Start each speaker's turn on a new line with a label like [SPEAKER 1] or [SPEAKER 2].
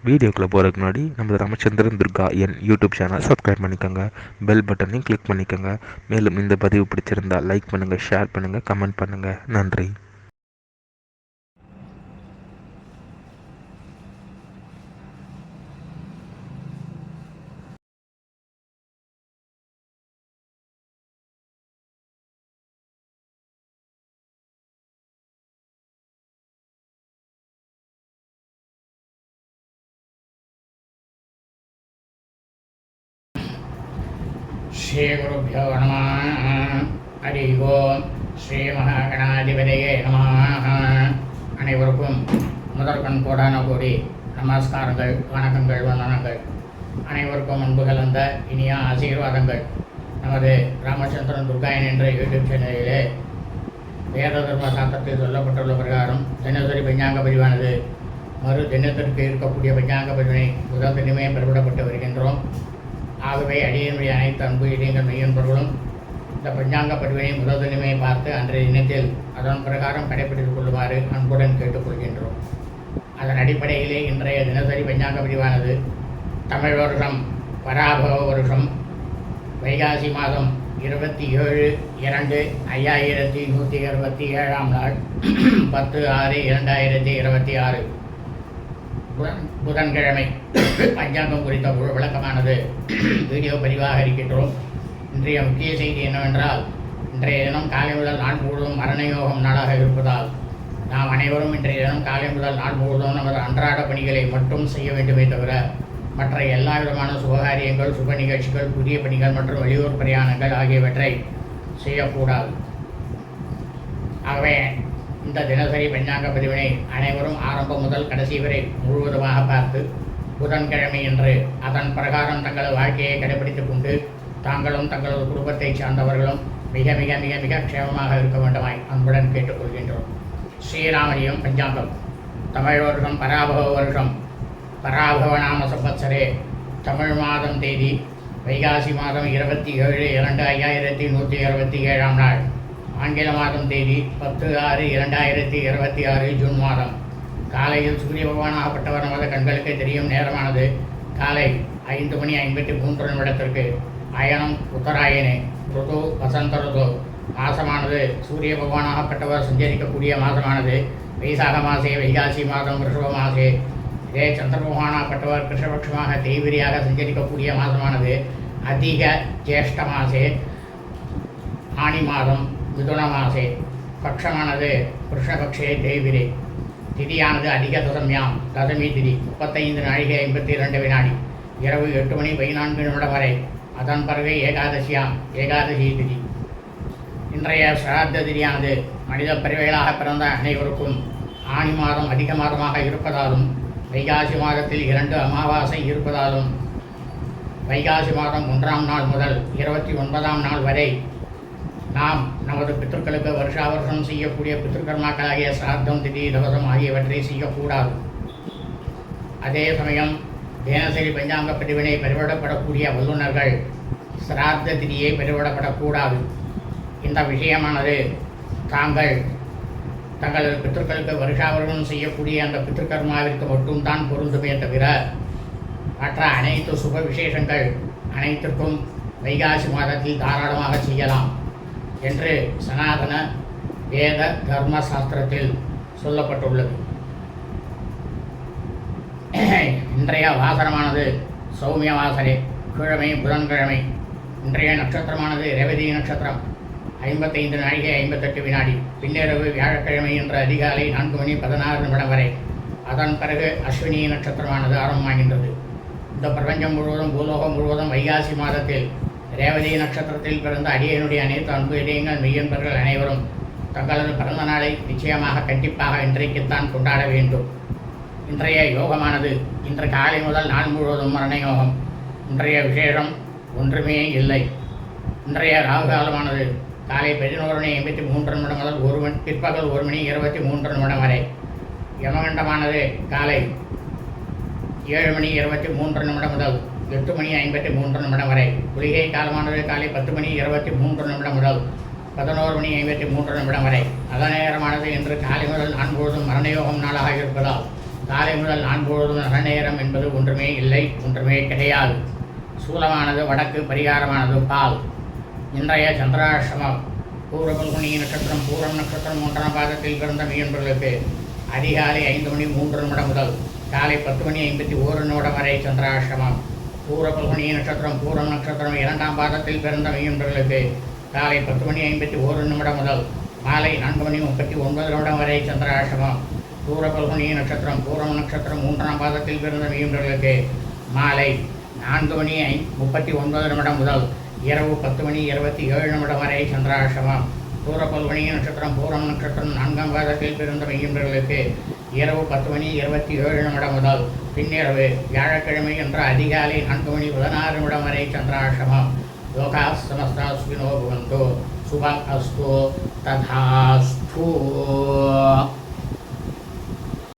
[SPEAKER 1] வீடியோக்குள்ளே போகிறதுக்கு முன்னாடி நம்ம ராமச்சந்திரன் துர்கா என் யூடியூப் சேனல் சப்ஸ்கிரைப் பண்ணிக்கோங்க. பெல் பட்டனையும் கிளிக் பண்ணிக்கோங்க. மேலும் இந்த பதிவு பிடிச்சிருந்தால் லைக் பண்ணுங்கள், ஷேர் பண்ணுங்கள், கமெண்ட் பண்ணுங்கள். நன்றி.
[SPEAKER 2] ஸ்ரீ குருப்யோ நம. ஹரி ஓம். ஸ்ரீ மகாகணாதிபதியே நம. அனைவருக்கும் முதற்கண் கோடான கோடி நமஸ்காரங்கள், வணக்கங்கள், வந்தனங்கள். அனைவருக்கும் அன்பு கலந்த இனிய ஆசீர்வாதங்கள். நமது ராமச்சந்திரன் துர்காயன் என்ற யூடியூப் சேனலிலே வேத தர்ம சாஸ்திரத்தில் சொல்லப்பட்டுள்ள பிரகாரம் தினசரி பஞ்சாங்க பதிவானது மறு தினத்திற்கு இருக்கக்கூடிய பஞ்சாங்க பதிவினை முதல் தினமே பெறப்பட்டு வருகின்றோம். ஆகவே அடியனுடைய அனைத்து அன்பு இடையங்கள் மெய்யன்பர்களும் இந்த பஞ்சாங்க பதிவினை முதல் தினமே பார்த்து அன்றைய தினத்தில் அதன் பிரகாரம் கடைபிடித்துக் கொள்ளுமாறு அன்புடன் கேட்டுக்கொள்கின்றோம். அதன் அடிப்படையிலே இன்றைய தினசரி பஞ்சாங்க பதிவானது தமிழ் வருஷம் பராபவ வருஷம் வைகாசி மாதம் 27/2/5167 நாள் 10/6/2026 புதன்கிழமை பஞ்சாங்கம் குறித்த ஒரு விளக்கமானது வீடியோ பதிவாக இருக்கின்றோம். இன்றைய முக்கிய செய்தி என்னவென்றால், இன்றைய தினம் காலை முதல் நாள் முழுவதும் மரண யோகம் நாளாக இருப்பதால் நாம் அனைவரும் இன்றைய தினம் காலை முதல் நாள் முழுவதும் நமது அன்றாட பணிகளை மட்டும் செய்ய வேண்டுமே தவிர மற்ற எல்லா விதமான சுபகாரியங்கள், சுப நிகழ்ச்சிகள், புதிய பணிகள் மற்றும் வெளியூர் பிரயாணங்கள் ஆகியவற்றை செய்யக்கூடாது. ஆகவே இந்த தினசரி பஞ்சாங்க பதிவினை அனைவரும் ஆரம்பம் முதல் கடைசி வரை முழுவதுமாக பார்த்து புதன்கிழமை என்று அதன் பிரகாரம் தங்களது வாழ்க்கையை கடைபிடித்துக் கொண்டு தாங்களும் தங்களது குடும்பத்தை சார்ந்தவர்களும் மிக மிக மிக மிக க்ஷேமமாக இருக்க வேண்டுமாய் அன்புடன் கேட்டுக்கொள்கின்றோம். ஸ்ரீராமரியம் பஞ்சாங்கம் தமிழ் வருஷம் பராபவ வருஷம் பராபவ நாம சம்பத்சரே தமிழ் மாதம் தேதி வைகாசி மாதம் 27/2/5167 நாள், ஆங்கில மாதம் தேதி 10/6/2026 ஜூன் மாதம். காலையில் சூரிய பகவானாகப்பட்டவர் நமது கண்களுக்கு தெரியும் நேரமானது காலை 5:53 அயனம் உத்தராயணே, ருது வசந்த ருது. மாசமானது சூரிய பகவானாகப்பட்டவர் சஞ்சரிக்கக்கூடிய மாதமானது வைசாக மாசே வைகாசி மாதம் ரிஷப மாசே. இதே சந்திர பகவானாகப்பட்டவர் கிருஷ்ணபக்ஷமாக தேய்விரியாக சஞ்சரிக்கக்கூடிய மாதமானது அதிக ஜேஷ்ட மாசே ஆணி மாதம் மிதுன மாசே. பக்ஷமானது கிருஷ்ணபக்ஷே தேய்விரே. திதியானது அதிக தசமியாம் தசமி திதி 35 நாழிகை 52 வினாடி இரவு 8:14 வரை. அதன் பிறகு ஏகாதசியாம் ஏகாதசி திதி. இன்றைய சிராத்த திதியானது மனித பிறவைகளாக பிறந்த அனைவருக்கும் ஆணி மாதம் அதிக மாதமாக இருப்பதாலும் வைகாசி மாதத்தில் 2 அமாவாசை இருப்பதாலும் வைகாசி மாதம் 1ஆம் நாள் முதல் 29ஆம் நாள் வரை நாம் நமது பித்திருக்களுக்கு வருஷா வருஷம் செய்யக்கூடிய பித்திருக்கர்மாக்களாகிய சிராத்தம், திதி, தவசம் ஆகியவற்றை செய்யக்கூடாது. அதே சமயம் தினசரி பஞ்சாங்க பதிவினை பெருவிடப்படக்கூடிய வல்லுநர்கள் சிராத்த திதியை பெருவிடப்படக்கூடாது. இந்த விஷயமானது தங்களது பித்திருக்களுக்கு வருஷா வருஷம் செய்யக்கூடிய அந்த பித்திருக்கர்மாவிற்கு மட்டும்தான் பொருந்துமே தவிர மற்ற அனைத்து சுப விசேஷங்கள் அனைத்திற்கும் வைகாசி மாதத்தில் தாராளமாக செய்யலாம் என்று சனாதன வேத தர்ம சாஸ்திரத்தில் சொல்லப்பட்டுள்ளது. இன்றைய வாசனமானது சௌமிய வாசரே, கிழமை புதன்கிழமை. இன்றைய நட்சத்திரமானது ரேவதி நட்சத்திரம் 55 நாழிகை 58 வினாடி பின்னிரவு வியாழக்கிழமை என்ற அதிகாலை 4:16 வரை. அதன் பிறகு அஸ்வினி நட்சத்திரமானது ஆரம்பமாகின்றது. இந்த பிரபஞ்சம் முழுவதும் பூலோகம் முழுவதும் வைகாசி மாதத்தில் ரேவதி நட்சத்திரத்தில் பிறந்த அடியனுடைய அனைத்து அன்பு இதயங்கள் மெய்யன்பர்கள் அனைவரும் தங்களது பிறந்த நாளை நிச்சயமாக கண்டிப்பாக இன்றைக்குத்தான் கொண்டாட வேண்டும். இன்றைய யோகமானது இன்று காலை முதல் நாள் முழுவதும் மரண யோகம். இன்றைய விசேஷம் ஒன்றுமே இல்லை. இன்றைய ராகுகாலமானது காலை 11:83 முதல் பிற்பகல் 1:23 வரை. யமகண்டமானது காலை 7:23 முதல் 8:53 வரை. குளிகை காலமானது காலை 10:23 முதல் 11:53 வரை. அதே நேரமானது இன்று காலை முதல் 4 மரணயோகம் நாளாக இருப்பதால் காலை முதல் 4 பொழுதும் நல்ல நேரம் என்பது ஒன்றுமே இல்லை, ஒன்றுமே கிடையாது. சூலமானது வடக்கு, பரிகாரமானது பால். இன்றைய சந்திராஷ்டமம் பூர்வ பல்குனி நட்சத்திரம், பூரம் நட்சத்திரம் 3ஆம் பாதத்தில் பிறந்த மீன்பர்களுக்கு அதிகாலை 5 மணி 3 நிமிடம் முதல் காலை 10 மணி 51 நிமிடம் வரை சந்திராஷ்டமம். பூர்வ பல்குனி நட்சத்திரம், பூரம் நட்சத்திரம் 2ஆம் பாதத்தில் பிறந்த மீன்பர்களுக்கு காலை 10 மணி 51 நிமிடம் முதல் மாலை 4 மணி 39 நிமிடம் வரை சந்திராஷ்டமம். பூர்வ பல்குனி நட்சத்திரம், பூரம் நட்சத்திரம் 3ஆம் பாதத்தில் பிறந்த மீன்பர்களுக்கு மாலை 4 மணி 39 நிமிடம் முதல் இரவு 10 மணி 27 நிமிடம் வரை சந்திராஷ்டமம். பூர்வ பல்குனி நட்சத்திரம், பூரம் நட்சத்திரம் 4ஆம் பாதத்தில் பிறந்த மெய்யன்பர்களுக்கு இரவு 10 மணி 27 நிமிடம் முதல் பின்னிரவு வியாழக்கிழமை என்ற அதிகாலை 4 மணி 16 நிமிடம் வரை சந்திராஷ்டமம். யோகா சமஸ்தா சுகினோ பவந்தோ சுபம் அஸ்து ததாஸ்து.